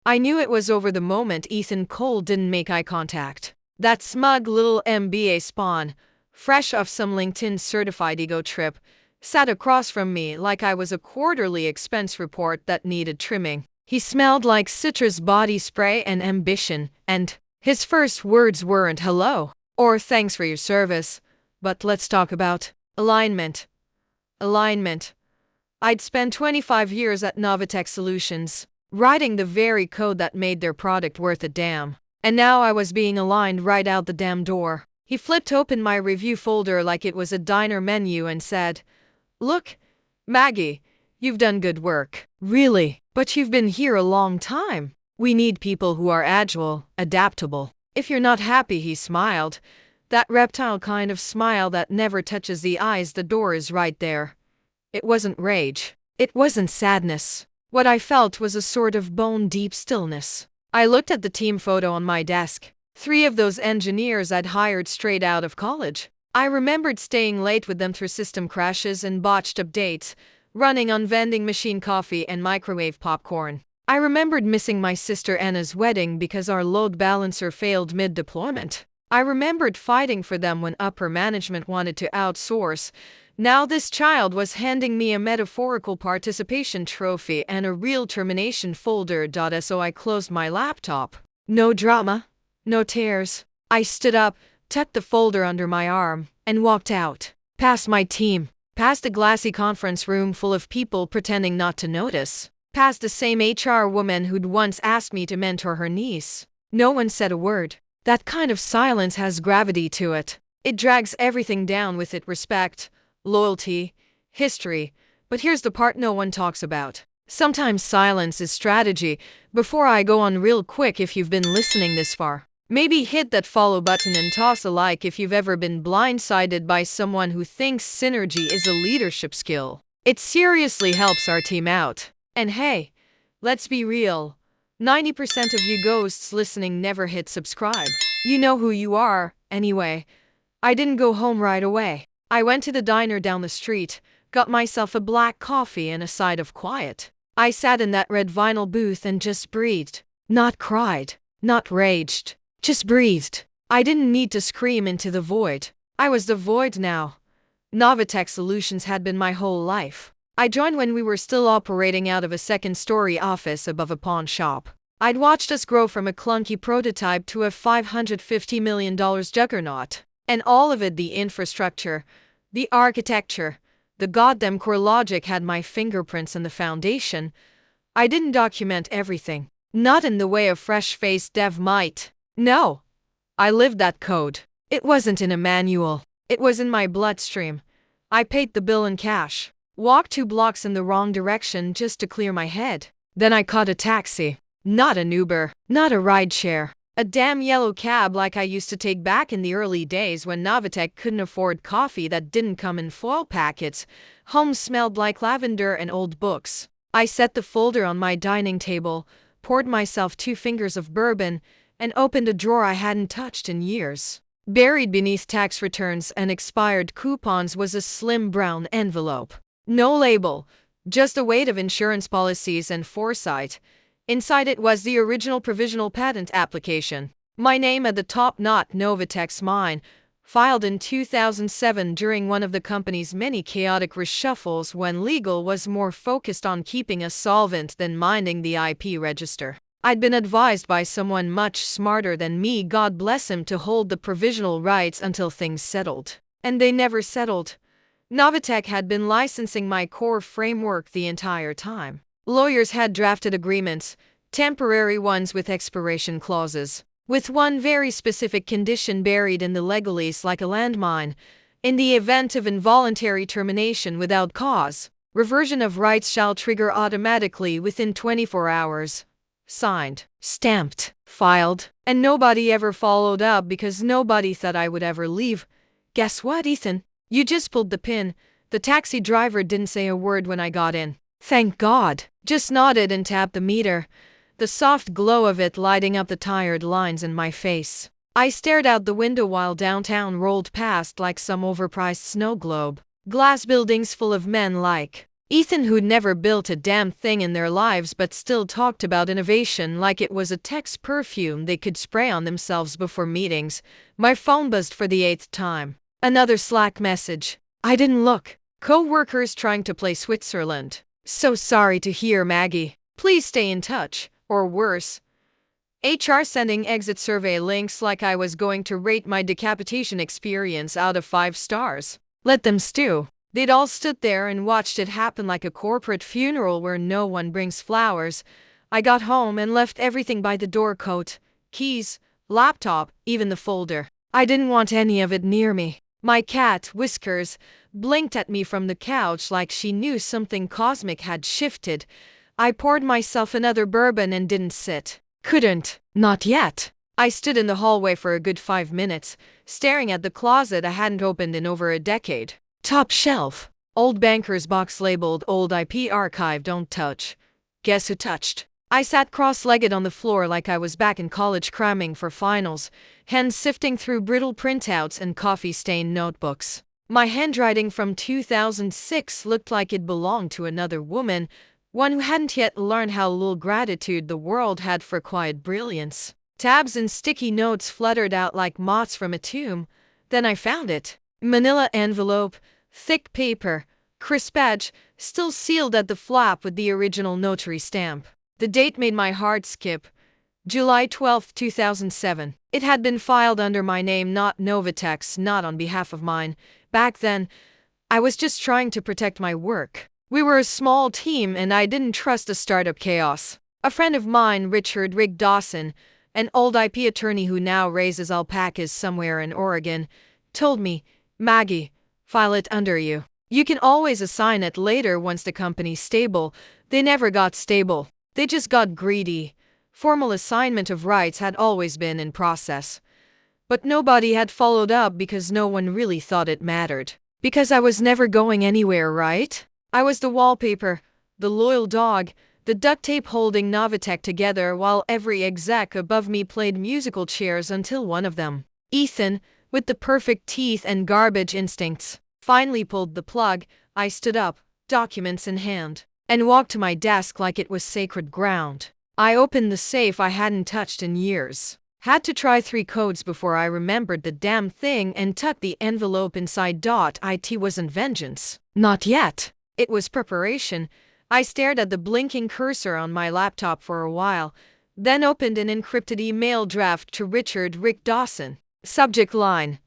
I knew it was over the moment Ethan Cole didn't make eye contact. That smug little MBA spawn, fresh off some LinkedIn certified ego trip, sat across from me like I was a quarterly expense report that needed trimming. He smelled like citrus body spray and ambition, and his first words weren't hello or thanks for your service, but let's talk about alignment. Alignment. I'd spent 25 years at Novatech Solutions, writing the very code that made their product worth a damn. And now I was being aligned right out the damn door. He flipped open my review folder like it was a diner menu and said, "Look, Maggie, you've done good work. Really, but you've been here a long time. We need people who are agile, adaptable. If you're not happy," he smiled. That reptile kind of smile that never touches the eyes. The door is right there. It wasn't rage. It wasn't sadness. What I felt was a sort of bone-deep stillness. I looked at the team photo on my desk. 3 of those engineers I'd hired straight out of college. I remembered staying late with them through system crashes and botched updates, running on vending machine coffee and microwave popcorn. I remembered missing my sister Anna's wedding because our load balancer failed mid-deployment. I remembered fighting for them when upper management wanted to outsource. Now this child was handing me a metaphorical participation trophy and a real termination folder. So I closed my laptop. No drama. No tears. I stood up, tucked the folder under my arm, and walked out. Past my team. Past a glassy conference room full of people pretending not to notice. Past the same HR woman who'd once asked me to mentor her niece. No one said a word. That kind of silence has gravity to it. It drags everything down with it: respect, loyalty, history. But here's the part no one talks about. Sometimes silence is strategy. Before I go on real quick, if you've been listening this far, maybe hit that follow button and toss a like if you've ever been blindsided by someone who thinks synergy is a leadership skill. It seriously helps our team out. And hey, let's be real. 90% of you ghosts listening never hit subscribe. You know who you are, anyway. I didn't go home right away. I went to the diner down the street, got myself a black coffee and a side of quiet. I sat in that red vinyl booth and just breathed. Not cried, not raged, just breathed. I didn't need to scream into the void. I was the void now. Novatech Solutions had been my whole life. I joined when we were still operating out of a second-story office above a pawn shop. I'd watched us grow from a clunky prototype to a $550 million juggernaut. And all of it, the infrastructure, the architecture, the goddamn core logic, had my fingerprints in the foundation. I didn't document everything. Not in the way a fresh-faced dev might. No. I lived that code. It wasn't in a manual. It was in my bloodstream. I paid the bill in cash. Walked 2 blocks in the wrong direction just to clear my head. Then I caught a taxi. Not an Uber. Not a rideshare. A damn yellow cab like I used to take back in the early days when Novatech couldn't afford coffee that didn't come in foil packets. Home smelled like lavender and old books. I set the folder on my dining table, poured myself 2 fingers of bourbon, and opened a drawer I hadn't touched in years. Buried beneath tax returns and expired coupons was a slim brown envelope. No label, just a weight of insurance policies and foresight. Inside it was the original provisional patent application. My name at the top, not Novatech's, mine, filed in 2007 during one of the company's many chaotic reshuffles when legal was more focused on keeping us solvent than minding the IP register. I'd been advised by someone much smarter than me, God bless him, to hold the provisional rights until things settled. And they never settled. Novatech had been licensing my core framework the entire time. Lawyers had drafted agreements, temporary ones with expiration clauses, with one very specific condition buried in the legalese like a landmine. In the event of involuntary termination without cause, reversion of rights shall trigger automatically within 24 hours. Signed, stamped, filed, and nobody ever followed up because nobody thought I would ever leave. Guess what, Ethan? You just pulled the pin. The taxi driver didn't say a word when I got in. Thank God. Just nodded and tapped the meter, the soft glow of it lighting up the tired lines in my face. I stared out the window while downtown rolled past like some overpriced snow globe. Glass buildings full of men like Ethan, who'd never built a damn thing in their lives but still talked about innovation like it was a Tex perfume they could spray on themselves before meetings. My phone buzzed for the 8th time. Another Slack message. I didn't look. Co-workers trying to play Switzerland. So sorry to hear, Maggie. Please stay in touch. Or worse. HR sending exit survey links like I was going to rate my decapitation experience out of 5 stars. Let them stew. They'd all stood there and watched it happen like a corporate funeral where no one brings flowers. I got home and left everything by the door: coat, keys, laptop, even the folder. I didn't want any of it near me. My cat, Whiskers, blinked at me from the couch like she knew something cosmic had shifted. I poured myself another bourbon and didn't sit. Couldn't. Not yet. I stood in the hallway for a good 5 minutes, staring at the closet I hadn't opened in over a decade. Top shelf. Old banker's box labeled Old IP Archive, don't touch. Guess who touched? I sat cross-legged on the floor like I was back in college cramming for finals, hands sifting through brittle printouts and coffee-stained notebooks. My handwriting from 2006 looked like it belonged to another woman, one who hadn't yet learned how little gratitude the world had for quiet brilliance. Tabs and sticky notes fluttered out like moths from a tomb. Then I found it. Manila envelope, thick paper, crisp edge, still sealed at the flap with the original notary stamp. The date made my heart skip. July 12, 2007. It had been filed under my name, not Novatex, not on behalf of mine. Back then, I was just trying to protect my work. We were a small team and I didn't trust the startup chaos. A friend of mine, Richard Rick Dawson, an old IP attorney who now raises alpacas somewhere in Oregon, told me, Maggie, file it under you. You can always assign it later once the company's stable. They never got stable. They just got greedy. Formal assignment of rights had always been in process. But nobody had followed up because no one really thought it mattered. Because I was never going anywhere, right? I was the wallpaper, the loyal dog, the duct tape holding Novatech together while every exec above me played musical chairs until one of them, Ethan, with the perfect teeth and garbage instincts, finally pulled the plug. I stood up, documents in hand, and walked to my desk like it was sacred ground. I opened the safe I hadn't touched in years. Had to try 3 codes before I remembered the damn thing and tucked the envelope inside. It wasn't vengeance. Not yet. It was preparation. I stared at the blinking cursor on my laptop for a while, then opened an encrypted email draft to Richard Rick Dawson. Subject line: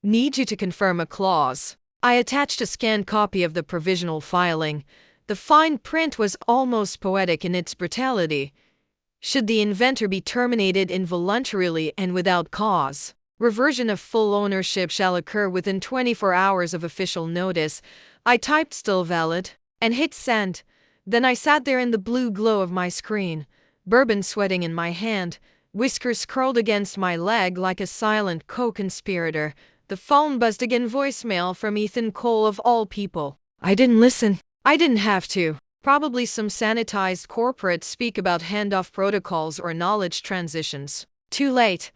Need you to confirm a clause. I attached a scanned copy of the provisional filing. The fine print was almost poetic in its brutality. Should the inventor be terminated involuntarily and without cause, reversion of full ownership shall occur within 24 hours of official notice. I typed still valid and hit send. Then I sat there in the blue glow of my screen, bourbon sweating in my hand, Whiskers curled against my leg like a silent co-conspirator. The phone buzzed again, voicemail from Ethan Cole of all people. I didn't listen. I didn't have to. Probably some sanitized corporate speak about handoff protocols or knowledge transitions. Too late.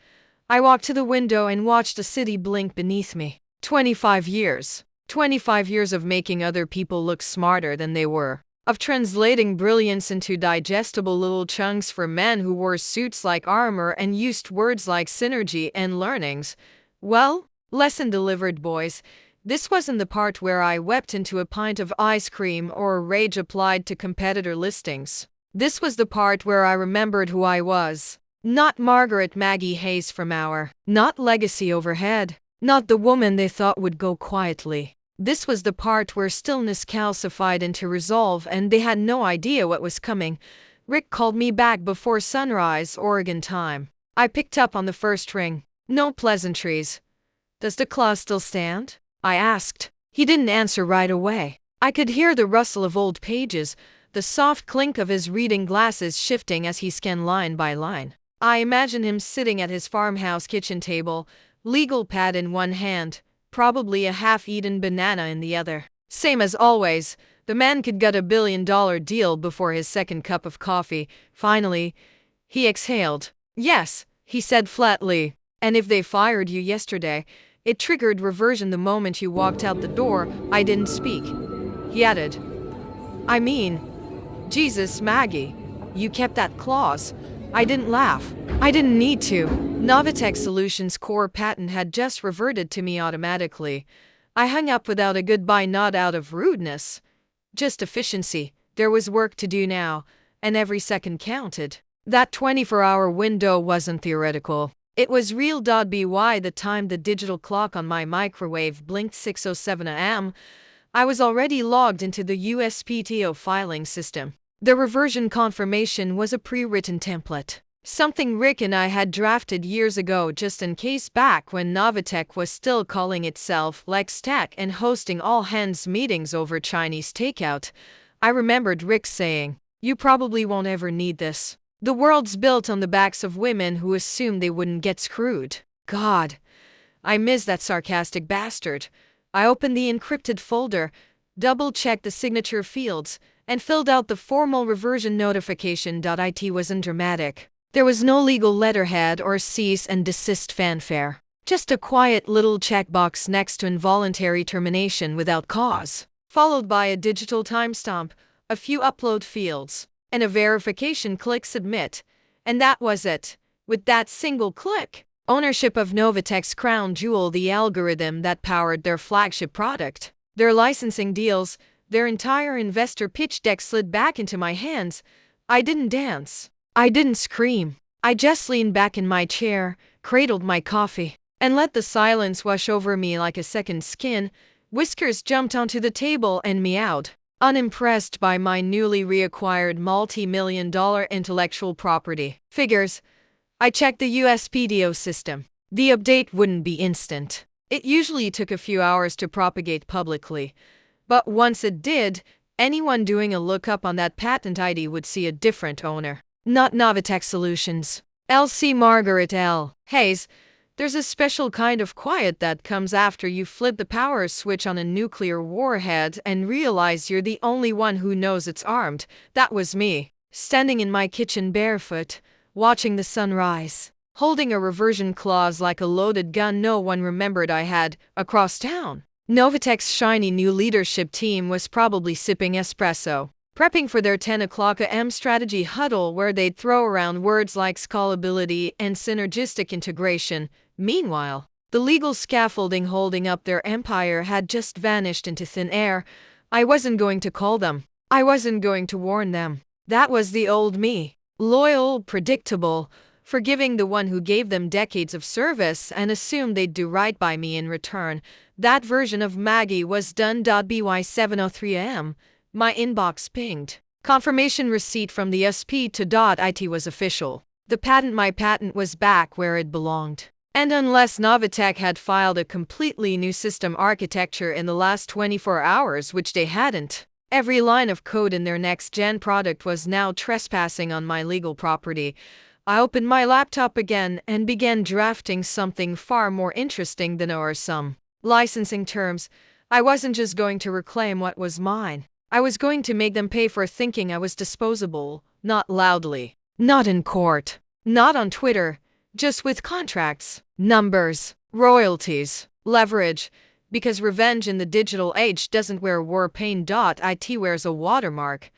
I walked to the window and watched the city blink beneath me. 25 years. 25 years of making other people look smarter than they were. Of translating brilliance into digestible little chunks for men who wore suits like armor and used words like synergy and learnings. Well, lesson delivered, boys. This wasn't the part where I wept into a pint of ice cream or rage applied to competitor listings. This was the part where I remembered who I was. Not Margaret Maggie Hayes from Our. Not legacy overhead. Not the woman they thought would go quietly. This was the part where stillness calcified into resolve and they had no idea what was coming. Rick called me back before sunrise, Oregon time. I picked up on the first ring. No pleasantries. Does the clause still stand? I asked. He didn't answer right away. I could hear the rustle of old pages, the soft clink of his reading glasses shifting as he scanned line by line. I imagined him sitting at his farmhouse kitchen table, legal pad in one hand, probably a half-eaten banana in the other. Same as always, the man could gut $1 billion deal before his second cup of coffee. Finally, he exhaled. Yes, he said flatly. And if they fired you yesterday, it triggered reversion the moment you walked out the door. I didn't speak. He added, I mean, Jesus, Maggie, you kept that clause. I didn't laugh. I didn't need to. Novatech Solutions' core patent had just reverted to me automatically. I hung up without a goodbye, not out of rudeness, just efficiency. There was work to do now, and every second counted. That 24-hour window wasn't theoretical. It was real. By the time the digital clock on my microwave blinked 6:07 a.m., I was already logged into the USPTO filing system. The reversion confirmation was a pre-written template, something Rick and I had drafted years ago just in case, back when Novatech was still calling itself Lex Tech and hosting all-hands meetings over Chinese takeout. I remembered Rick saying, "You probably won't ever need this. The world's built on the backs of women who assumed they wouldn't get screwed." God, I miss that sarcastic bastard. I opened the encrypted folder, double-checked the signature fields, and filled out the formal reversion notification. It wasn't dramatic. There was no legal letterhead or cease and desist fanfare. Just a quiet little checkbox next to involuntary termination without cause, followed by a digital timestamp, a few upload fields, and a verification click submit. And that was it. With that single click, ownership of Novatech's crown jewel, the algorithm that powered their flagship product, their licensing deals, their entire investor pitch deck slid back into my hands. I didn't dance. I didn't scream. I just leaned back in my chair, cradled my coffee, and let the silence wash over me like a second skin. Whiskers jumped onto the table and meowed, unimpressed by my newly reacquired multi-million-dollar intellectual property. Figures. I checked the USPTO system. The update wouldn't be instant. It usually took a few hours to propagate publicly. But once it did, anyone doing a lookup on that patent ID would see a different owner. Not Novatech Solutions. LC Margaret L. Hayes. There's a special kind of quiet that comes after you flip the power switch on a nuclear warhead and realize you're the only one who knows it's armed. That was me, standing in my kitchen barefoot, watching the sun rise, holding a reversion clause like a loaded gun no one remembered I had, across town. Novatech's shiny new leadership team was probably sipping espresso, prepping for their 10 o'clock a.m. strategy huddle where they'd throw around words like scalability and synergistic integration. Meanwhile, the legal scaffolding holding up their empire had just vanished into thin air. I wasn't going to call them. I wasn't going to warn them. That was the old me. Loyal, predictable, forgiving, the one who gave them decades of service and assumed they'd do right by me in return. That version of Maggie was done. By 7:03 a.m., my inbox pinged. Confirmation receipt from the SP to .it was official. My patent was back where it belonged. And unless Novatech had filed a completely new system architecture in the last 24 hours, which they hadn't, every line of code in their next-gen product was now trespassing on my legal property. I opened my laptop again and began drafting something far more interesting than some licensing terms. I wasn't just going to reclaim what was mine. I was going to make them pay for thinking I was disposable, not loudly, not in court, not on Twitter, just with contracts, numbers, royalties, leverage, because revenge in the digital age doesn't wear war paint. It wears a watermark.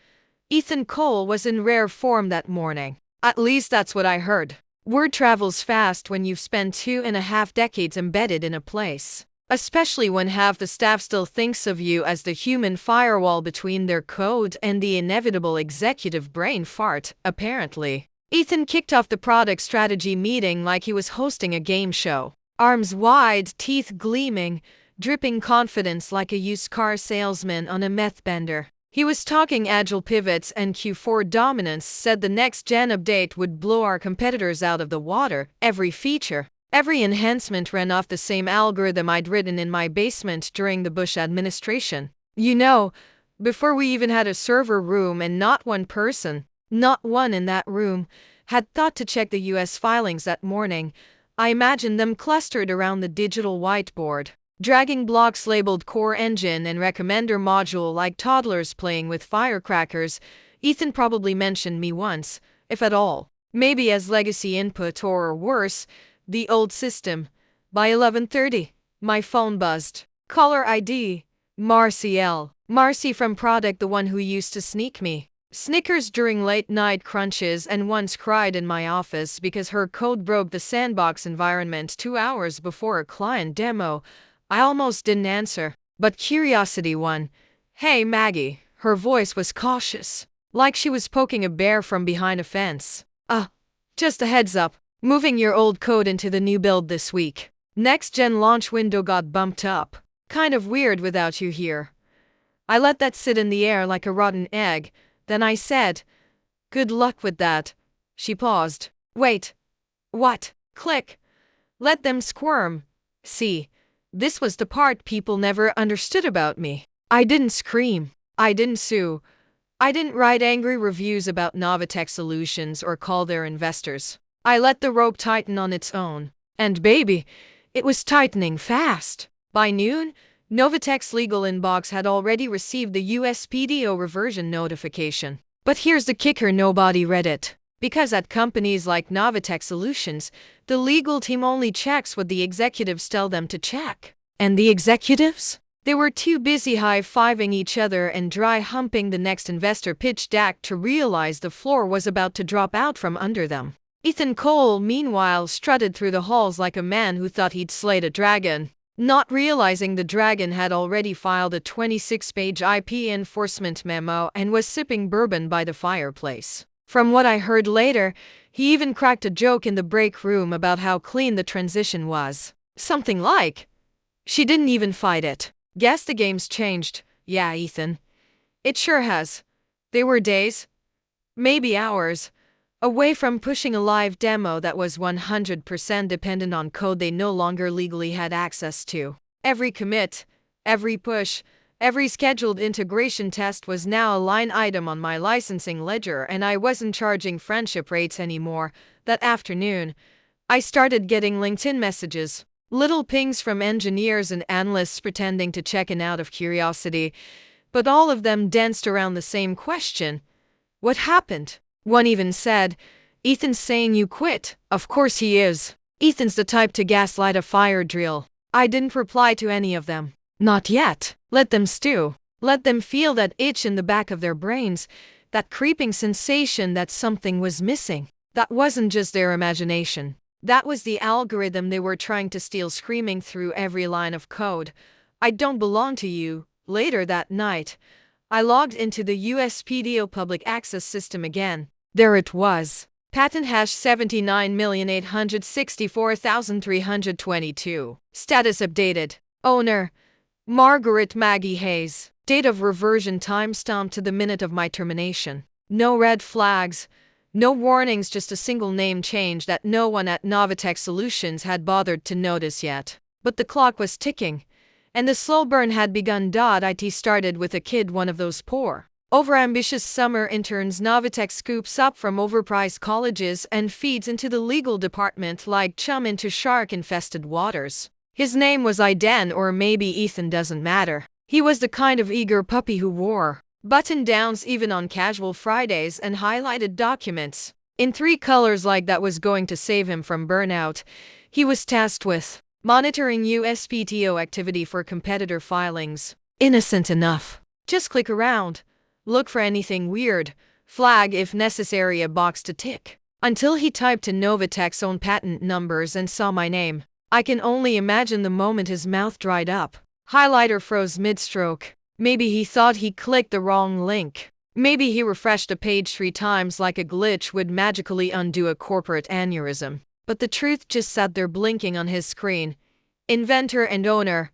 Ethan Cole was in rare form that morning. At least that's what I heard. Word travels fast when you've spent 2.5 decades embedded in a place, especially when half the staff still thinks of you as the human firewall between their code and the inevitable executive brain fart, apparently. Ethan kicked off the product strategy meeting like he was hosting a game show. Arms wide, teeth gleaming, dripping confidence like a used car salesman on a meth bender. He was talking agile pivots and Q4 dominance, said the next-gen update would blow our competitors out of the water. Every feature, every enhancement ran off the same algorithm I'd written in my basement during the Bush administration. You know, before we even had a server room, and not one person, not one in that room, had thought to check the US filings that morning. I imagined them clustered around the digital whiteboard, dragging blocks labeled core engine and recommender module like toddlers playing with firecrackers. Ethan probably mentioned me once, if at all, maybe as legacy input or worse, the old system. By 11:30, my phone buzzed. Caller ID, Marciel. Marcy from Product, the one who used to sneak me Snickers during late night crunches and once cried in my office because her code broke the sandbox environment 2 hours before a client demo. I almost didn't answer, but curiosity won. Hey Maggie, her voice was cautious, like she was poking a bear from behind a fence. Just a heads up, moving your old code into the new build this week. Next gen launch window got bumped up. Kind of weird without you here. I let that sit in the air like a rotten egg. Then I said, "Good luck with that." She paused. "Wait. What?" Click. Let them squirm. See, this was the part people never understood about me. I didn't scream. I didn't sue. I didn't write angry reviews about Novatech Solutions or call their investors. I let the rope tighten on its own. And baby, it was tightening fast. By noon, Novatech's legal inbox had already received the USPTO reversion notification. But here's the kicker: nobody read it. Because at companies like Novatech Solutions, the legal team only checks what the executives tell them to check. And the executives? They were too busy high-fiving each other and dry humping the next investor pitch deck to realize the floor was about to drop out from under them. Ethan Cole, meanwhile, strutted through the halls like a man who thought he'd slayed a dragon, not realizing the dragon had already filed a 26-page IP enforcement memo and was sipping bourbon by the fireplace. From what I heard later, he even cracked a joke in the break room about how clean the transition was. Something like, "She didn't even fight it." Guess the game's changed. Yeah, Ethan. It sure has. They were days, maybe hours, away from pushing a live demo that was 100% dependent on code they no longer legally had access to. Every commit, every push, every scheduled integration test was now a line item on my licensing ledger, and I wasn't charging friendship rates anymore. That afternoon, I started getting LinkedIn messages, little pings from engineers and analysts pretending to check in out of curiosity, but all of them danced around the same question: what happened? One even said, "Ethan's saying you quit." Of course he is. Ethan's the type to gaslight a fire drill. I didn't reply to any of them. Not yet. Let them stew. Let them feel that itch in the back of their brains, that creeping sensation that something was missing. That wasn't just their imagination. That was the algorithm they were trying to steal, screaming through every line of code. "I don't belong to you." Later that night, I logged into the USPTO public access system again. There it was. Patent hash 79,864,322. Status updated. Owner: Margaret Maggie Hayes. Date of reversion timestamp to the minute of my termination. No red flags, no warnings, just a single name change that no one at Novatech Solutions had bothered to notice yet. But the clock was ticking, and the slow burn had begun. It started with a kid, one of those poor, overambitious summer interns Novatech scoops up from overpriced colleges and feeds into the legal department like chum into shark-infested waters. His name was Aiden, or maybe Ethan, doesn't matter. He was the kind of eager puppy who wore button-downs even on casual Fridays and highlighted documents in 3 colors like that was going to save him from burnout. He was tasked with monitoring USPTO activity for competitor filings. Innocent enough. Just click around, look for anything weird, flag if necessary, a box to tick. Until he typed in Novatech's own patent numbers and saw my name. I can only imagine the moment his mouth dried up. Highlighter froze mid-stroke. Maybe he thought he clicked the wrong link. Maybe he refreshed a page 3 times like a glitch would magically undo a corporate aneurysm. But the truth just sat there blinking on his screen. Inventor and owner: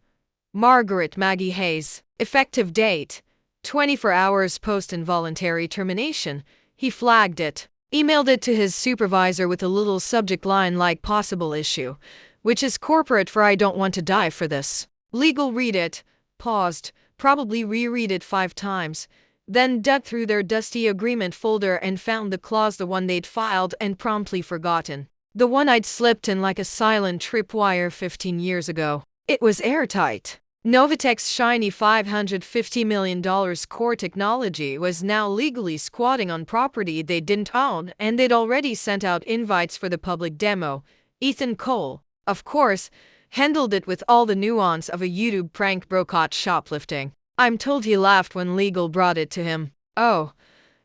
Margaret Maggie Hayes. Effective date: 24 hours post involuntary termination. He flagged it. Emailed it to his supervisor with a little subject line like "possible issue," which is corporate for "I don't want to die for this." Legal read it, paused, probably reread it 5 times, then dug through their dusty agreement folder and found the clause, the one they'd filed and promptly forgotten. The one I'd slipped in like a silent tripwire 15 years ago. It was airtight. Novatech's shiny $550 million core technology was now legally squatting on property they didn't own, and they'd already sent out invites for the public demo. Ethan Cole, of course, handled it with all the nuance of a YouTube prank bro caught shoplifting. I'm told he laughed when legal brought it to him. "Oh,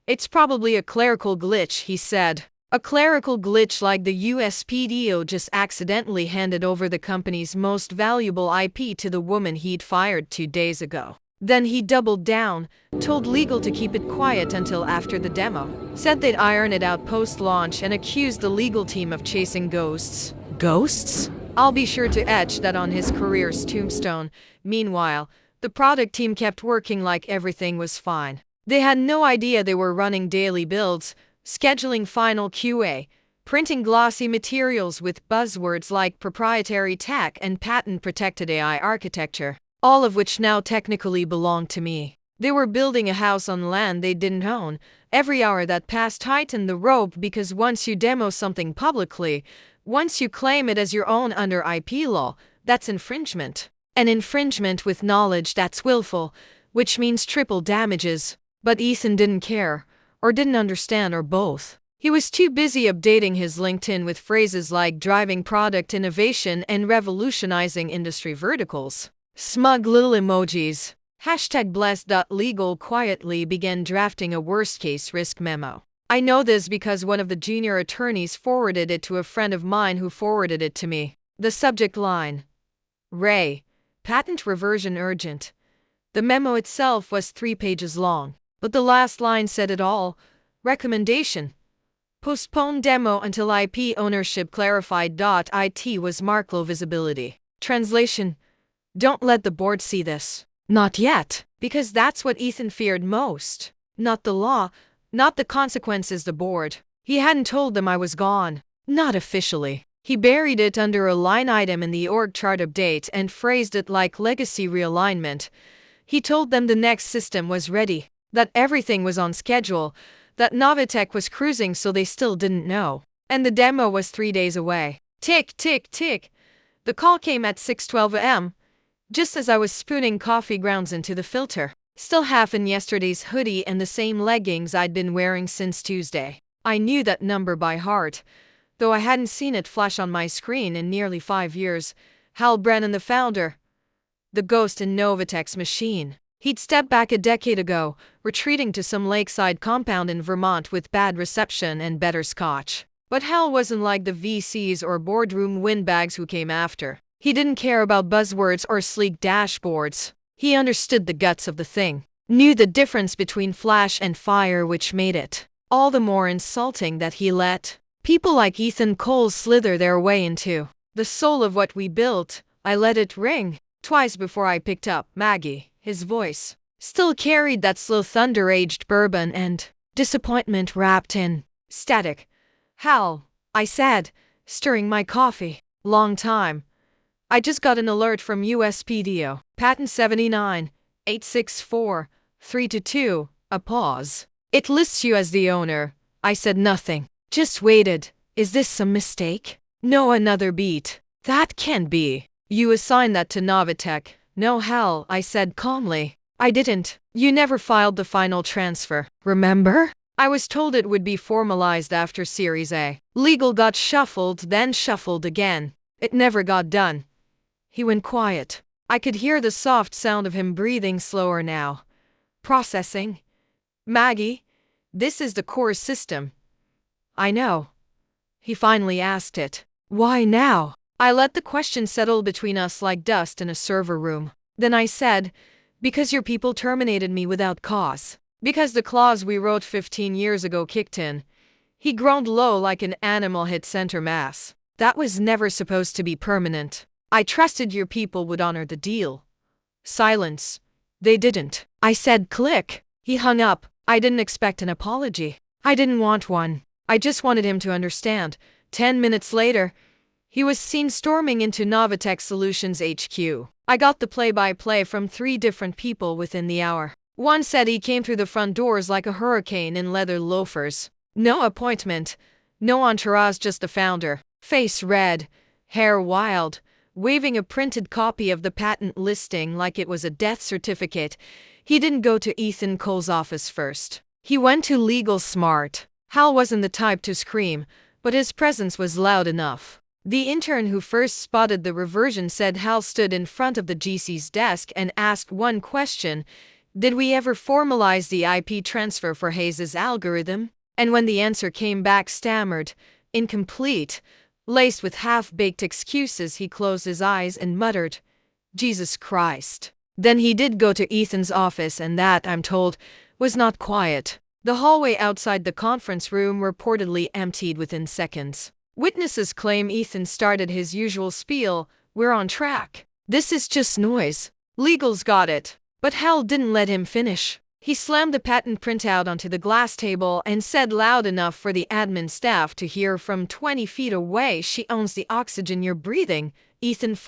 it's probably a clerical glitch," he said. "A clerical glitch like the USPTO just accidentally handed over the company's most valuable IP to the woman he'd fired 2 days ago." Then he doubled down, told legal to keep it quiet until after the demo, said they'd iron it out post-launch, and accused the legal team of chasing ghosts. Ghosts? I'll be sure to etch that on his career's tombstone. Meanwhile, the product team kept working like everything was fine. They had no idea they were running daily builds, scheduling final QA, printing glossy materials with buzzwords like proprietary tech and patent-protected AI architecture, all of which now technically belonged to me. They were building a house on land they didn't own. Every hour that passed tightened the rope, because once you demo something publicly, once you claim it as your own under IP law, that's infringement. An infringement with knowledge, that's willful, which means triple damages. But Ethan didn't care, or didn't understand, or both. He was too busy updating his LinkedIn with phrases like driving product innovation and revolutionizing industry verticals. Smug little emojis. #blessed.legal quietly began drafting a worst-case risk memo. I know this because one of the junior attorneys forwarded it to a friend of mine who forwarded it to me. The subject line: Ray, patent reversion urgent. The memo itself was 3 pages long, but the last line said it all. Recommendation: postpone demo until IP ownership clarified. It was mark low visibility. Translation: don't let the board see this. Not yet. Because that's what Ethan feared most. Not the law, not the consequences, the board. He hadn't told them I was gone. Not officially. He buried it under a line item in the org chart update and phrased it like legacy realignment. He told them the next system was ready, that everything was on schedule, that Novitech was cruising, so they still didn't know. And the demo was 3 days away. Tick, tick, tick. The call came at 6:12 a.m., just as I was spooning coffee grounds into the filter, still half in yesterday's hoodie and the same leggings I'd been wearing since Tuesday. I knew that number by heart, though I hadn't seen it flash on my screen in nearly 5 years. Hal Brennan, the founder. The ghost in Novitech's machine. He'd stepped back a decade ago, retreating to some lakeside compound in Vermont with bad reception and better scotch. But Hal wasn't like the VCs or boardroom windbags who came after. He didn't care about buzzwords or sleek dashboards. He understood the guts of the thing, knew the difference between flash and fire, which made it all the more insulting that he let people like Ethan Cole slither their way into the soul of what we built. I let it ring twice before I picked up. Maggie, his voice, still carried that slow thunder-aged bourbon and disappointment wrapped in static. "Hal," I said, stirring my coffee. "Long time. I just got an alert from USPTO. Patent 79,864,322. A pause. It lists you as the owner." I said nothing. Just waited. Is this some mistake? No, another beat. That can't be. You assigned that to Novitech. No, Hal, I said calmly. I didn't. You never filed the final transfer, remember? I was told it would be formalized after Series A. Legal got shuffled, then shuffled again. It never got done. He went quiet. I could hear the soft sound of him breathing slower now. Processing. "Maggie, this is the core system." "I know." He finally asked it. "Why now?" I let the question settle between us like dust in a server room. Then I said, "Because your people terminated me without cause. Because the clause we wrote 15 years ago kicked in." He groaned low like an animal hit center mass. "That was never supposed to be permanent. I trusted your people would honor the deal." Silence. "They didn't." I said click. He hung up. I didn't expect an apology. I didn't want one. I just wanted him to understand. 10 minutes later, he was seen storming into Novitech Solutions HQ. I got the play-by-play from 3 different people within the hour. One said he came through the front doors like a hurricane in leather loafers. No appointment, no entourage, just the founder. Face red, hair wild, waving a printed copy of the patent listing like it was a death certificate. He didn't go to Ethan Cole's office first. He went to Legal Smart. Hal wasn't the type to scream, but his presence was loud enough. The intern who first spotted the reversion said Hal stood in front of the GC's desk and asked one question: did we ever formalize the IP transfer for Hayes's algorithm? And when the answer came back stammered, incomplete, laced with half-baked excuses, he closed his eyes and muttered, "Jesus Christ." Then he did go to Ethan's office, and that, I'm told, was not quiet. The hallway outside the conference room reportedly emptied within seconds. Witnesses claim Ethan started his usual spiel: "We're on track. This is just noise. Legal's got it." But Hal didn't let him finish. He slammed the patent printout onto the glass table and said loud enough for the admin staff to hear from 20 feet away, "She owns the oxygen you're breathing." Ethan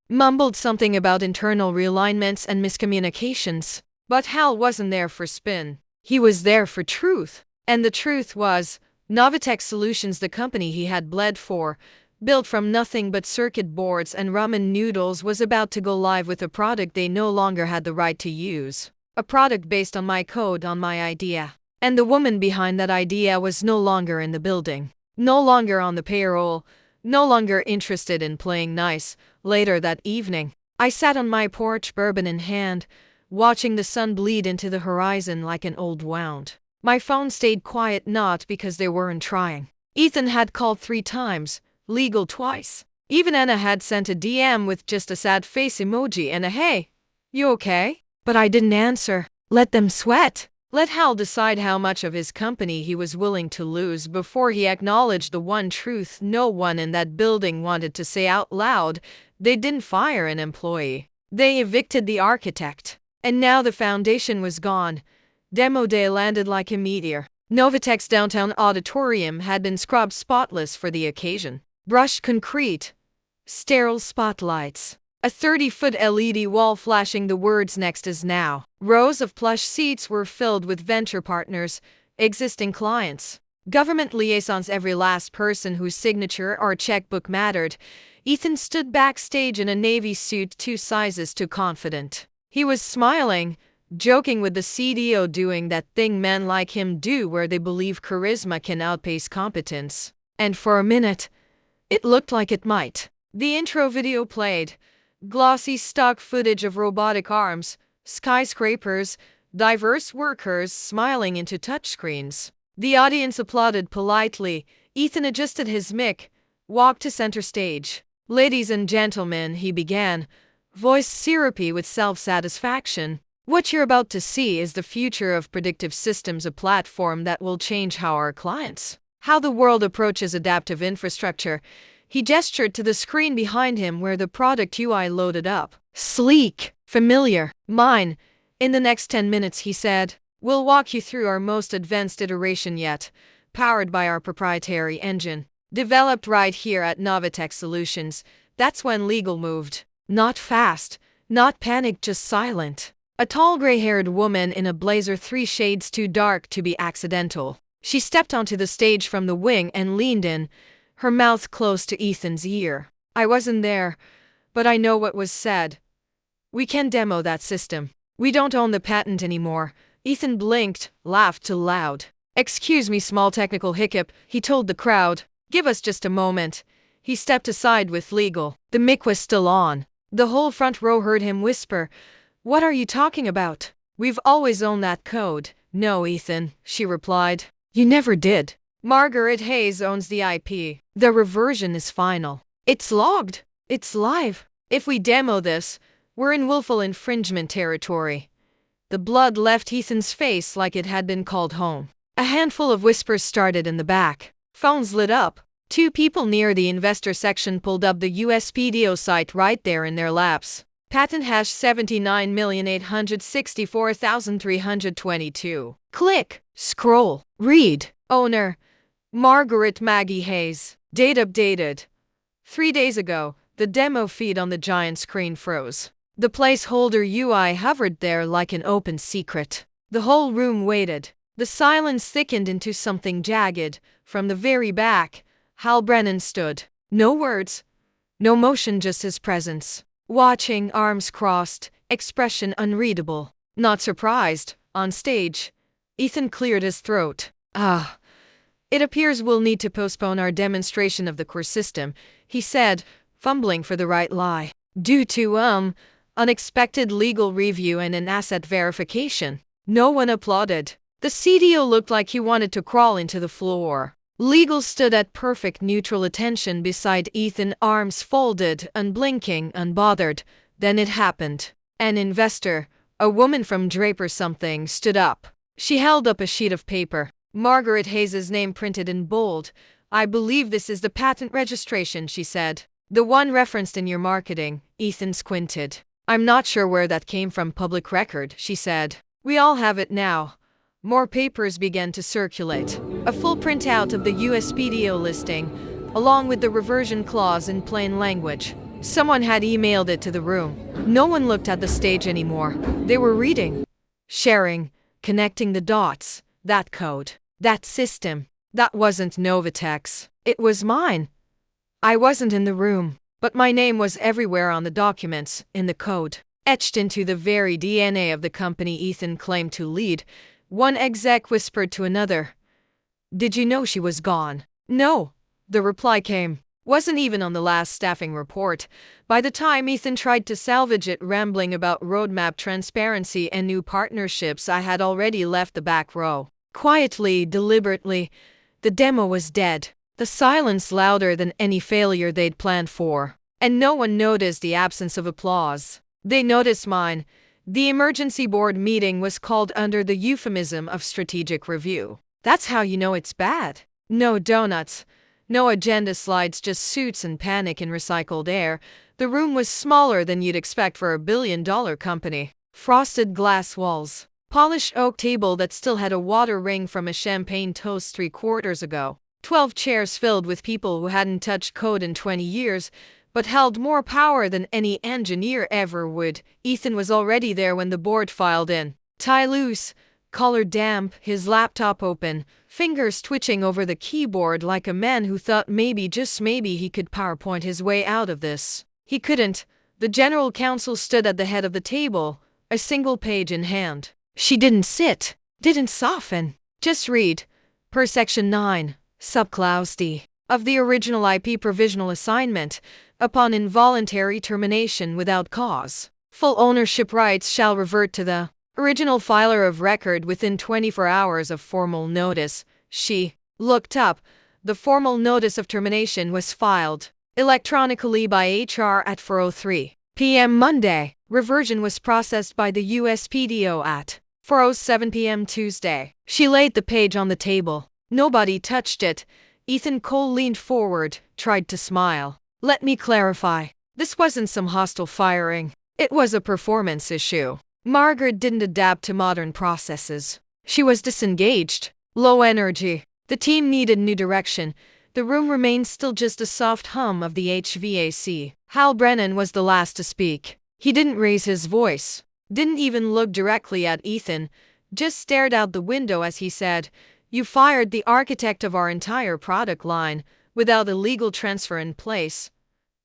mumbled something about internal realignments and miscommunications. But Hal wasn't there for spin. He was there for truth. And the truth was, Novitech Solutions, the company he had bled for, built from nothing but circuit boards and ramen noodles, was about to go live with a product they no longer had the right to use. A product based on my code, on my idea. And the woman behind that idea was no longer in the building. No longer on the payroll. No longer interested in playing nice. Later that evening, I sat on my porch, bourbon in hand, watching the sun bleed into the horizon like an old wound. My phone stayed quiet, not because they weren't trying. Ethan had called 3 times, legal twice. Even Anna had sent a DM with just a sad face emoji and a "Hey, you okay?" But I didn't answer. Let them sweat. Let Hal decide how much of his company he was willing to lose before he acknowledged the one truth no one in that building wanted to say out loud. They didn't fire an employee. They evicted the architect. And now the foundation was gone. Demo day landed like a meteor. Novitech's downtown auditorium had been scrubbed spotless for the occasion. Brushed concrete. Sterile spotlights. A 30-foot LED wall flashing the words "Next is now." Rows of plush seats were filled with venture partners, existing clients, government liaisons, every last person whose signature or checkbook mattered. Ethan stood backstage in a navy suit 2 sizes too confident. He was smiling, joking with the CDO, doing that thing men like him do where they believe charisma can outpace competence. And for a minute, it looked like it might. The intro video played. Glossy stock footage of robotic arms, skyscrapers, diverse workers smiling into touchscreens. The audience applauded politely. Ethan adjusted his mic, walked to center stage. "Ladies and gentlemen," he began, voice syrupy with self-satisfaction, "what you're about to see is the future of predictive systems, a platform that will change how our clients, how the world approaches adaptive infrastructure." He gestured to the screen behind him where the product UI loaded up. "Sleek, familiar, mine. In the next 10 minutes," he said, "we'll walk you through our most advanced iteration yet, powered by our proprietary engine, developed right here at Novitech Solutions." That's when legal moved. Not fast, not panicked, just silent. A tall gray-haired woman in a blazer 3 shades too dark to be accidental. She stepped onto the stage from the wing and leaned in, her mouth close to Ethan's ear. "I wasn't there, but I know what was said. We can demo that system. We don't own the patent anymore." Ethan blinked, laughed too loud. "Excuse me, small technical hiccup," he told the crowd. "Give us just a moment." He stepped aside with legal. The mic was still on. The whole front row heard him whisper, "What are you talking about? We've always owned that code." "No, Ethan," she replied. "You never did. Margaret Hayes owns the IP. The reversion is final. It's logged. It's live. If we demo this, we're in willful infringement territory." The blood left Ethan's face like it had been called home. A handful of whispers started in the back. Phones lit up. 2 people near the investor section pulled up the USPTO site right there in their laps. Patent hash 79,864,322. Click. Scroll. Read. Owner: Margaret Maggie Hayes. Date updated 3 days ago. The demo feed on the giant screen froze. The placeholder UI hovered there like an open secret. The whole room waited. The silence thickened into something jagged. From the very back, Hal Brennan stood. No words, no motion, just his presence. Watching, arms crossed, expression unreadable. Not surprised. On stage, Ethan cleared his throat. It appears we'll need to postpone our demonstration of the core system, he said, fumbling for the right lie. Due to, unexpected legal review and an asset verification. No one applauded. The CDO looked like he wanted to crawl into the floor. Legal stood at perfect neutral attention beside Ethan, arms folded, unblinking, unbothered. Then it happened. An investor, a woman from Draper something, stood up. She held up a sheet of paper. Margaret Hayes's name printed in bold. I believe this is the patent registration, she said. The one referenced in your marketing. Ethan squinted. I'm not sure where that came from, public record, she said. We all have it now. More papers began to circulate. A full printout of the USPTO listing, along with the reversion clause in plain language. Someone had emailed it to the room. No one looked at the stage anymore. They were reading, sharing, connecting the dots. That code, that system, that wasn't Novatek's. It was mine. I wasn't in the room, but my name was everywhere on the documents, in the code, etched into the very DNA of the company Ethan claimed to lead. One exec whispered to another. Did you know she was gone? No, the reply came. Wasn't even on the last staffing report. By the time Ethan tried to salvage it, rambling about roadmap transparency and new partnerships, I had already left the back row. Quietly, deliberately, the demo was dead. The silence louder than any failure they'd planned for. And no one noticed the absence of applause. They noticed mine. The emergency board meeting was called under the euphemism of strategic review. That's how you know it's bad. No donuts, no agenda slides, just suits and panic in recycled air. The room was smaller than you'd expect for a billion-dollar company. Frosted glass walls, polished oak table that still had a water ring from a champagne toast 3/4 ago. 12 chairs filled with people who hadn't touched code in 20 years, but held more power than any engineer ever would. Ethan was already there when the board filed in. Tie loose, collar damp, his laptop open, fingers twitching over the keyboard like a man who thought maybe, just maybe, he could PowerPoint his way out of this. He couldn't. The general counsel stood at the head of the table, a single page in hand. She didn't sit, didn't soften, just read. Per Section 9, Subclause D, of the original IP provisional assignment, upon involuntary termination without cause, full ownership rights shall revert to the original filer of record within 24 hours of formal notice. She looked up. The formal notice of termination was filed electronically by HR at 4:03 p.m. Monday. Reversion was processed by the USPTO at 4:07 p.m. Tuesday. She laid the page on the table. Nobody touched it. Ethan Cole leaned forward, tried to smile. Let me clarify. This wasn't some hostile firing. It was a performance issue. Margaret didn't adapt to modern processes. She was disengaged, low energy. The team needed new direction. The room remained still, just a soft hum of the HVAC. Hal Brennan was the last to speak. He didn't raise his voice, didn't even look directly at Ethan, just stared out the window as he said, "You fired the architect of our entire product line without a legal transfer in place."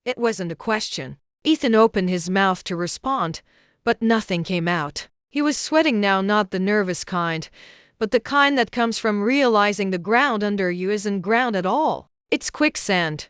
It wasn't a question. Ethan opened his mouth to respond, but nothing came out. He was sweating now, not the nervous kind, but the kind that comes from realizing the ground under you isn't ground at all. It's quicksand.